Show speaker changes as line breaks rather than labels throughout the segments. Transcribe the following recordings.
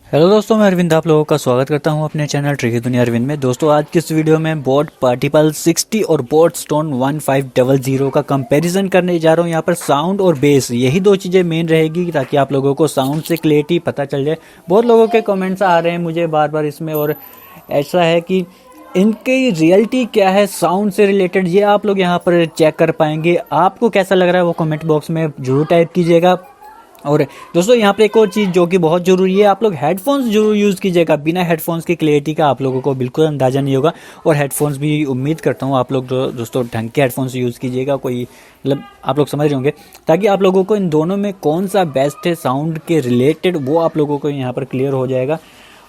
Hello दोस्तों, मैं अरविंद आप लोगों का स्वागत करता हूं अपने चैनल ट्रिकी दुनिया अरविंद में। दोस्तों आज की इस वीडियो में बोAt पार्टिपल 60 और बोAt स्टोन 1500 का कंपैरिजन करने जा रहा हूं। यहां पर साउंड और बेस, यही दो चीज़ें मेन रहेगी ताकि आप लोगों को साउंड से क्लैरिटी पता चल जाए। बहुत लोगों के कमेंट्स आ रहे हैं मुझे बार बार इसमें, और ऐसा है कि इनकी रियलिटी क्या है साउंड से रिलेटेड, ये आप लोग यहाँ पर चेक कर पाएंगे। आपको कैसा लग रहा है वो कमेंट बॉक्स में जरूर टाइप कीजिएगा। और दोस्तों यहाँ पर एक और चीज़ जो कि बहुत ज़रूरी है, आप लोग हेडफोन्स जरूर यूज़ कीजिएगा। बिना हेडफोन्स की क्लैरिटी का आप लोगों को बिल्कुल अंदाज़ा नहीं होगा। और हेडफोन्स भी उम्मीद करता हूँ आप लोग दोस्तों ढंग के हेडफोन्स यूज़ कीजिएगा, कोई मतलब आप लोग समझ रहे होंगे, ताकि आप लोगों को इन दोनों में कौन सा बेस्ट है साउंड के रिलेटेड वो आप लोगों को यहाँ पर क्लियर हो जाएगा।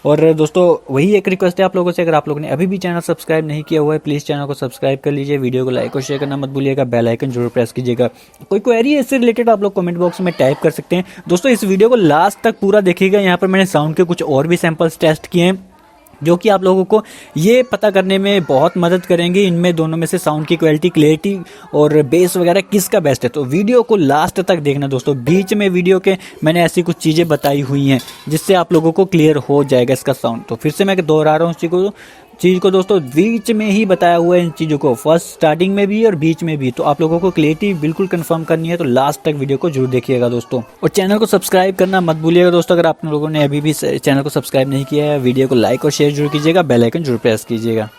और दोस्तों वही एक रिक्वेस्ट है आप लोगों से, अगर आप लोगों ने अभी भी चैनल सब्सक्राइब नहीं किया हुआ है प्लीज़ चैनल को सब्सक्राइब कर लीजिए, वीडियो को लाइक और शेयर करना मत भूलिएगा, बेल आइकन जरूर प्रेस कीजिएगा। कोई क्वेरी है इससे रिलेटेड आप लोग कमेंट बॉक्स में टाइप कर सकते हैं। दोस्तों इस वीडियो को लास्ट तक पूरा देखिएगा, यहाँ पर मैंने साउंड के कुछ और भी सैंपल्स टेस्ट किए हैं जो कि आप लोगों को ये पता करने में बहुत मदद करेंगे इनमें दोनों में से साउंड की क्वालिटी, क्लैरिटी और बेस वगैरह किसका बेस्ट है। तो वीडियो को लास्ट तक देखना दोस्तों, बीच में वीडियो के मैंने ऐसी कुछ चीज़ें बताई हुई हैं जिससे आप लोगों को क्लियर हो जाएगा इसका साउंड। तो फिर से मैं दोहरा रहा हूँ चीज़ को दोस्तों, बीच में ही बताया हुआ है इन चीज़ों को, फर्स्ट स्टार्टिंग में भी और बीच में भी। तो आप लोगों को क्लैरिटी बिल्कुल कंफर्म करनी है तो लास्ट तक वीडियो को जरूर देखिएगा दोस्तों। और चैनल को सब्सक्राइब करना मत भूलिएगा दोस्तों, अगर आप लोगों ने अभी भी चैनल को सब्सक्राइब नहीं किया है वीडियो को लाइक और शेयर जरूर कीजिएगा, बेल आइकन जरूर प्रेस कीजिएगा।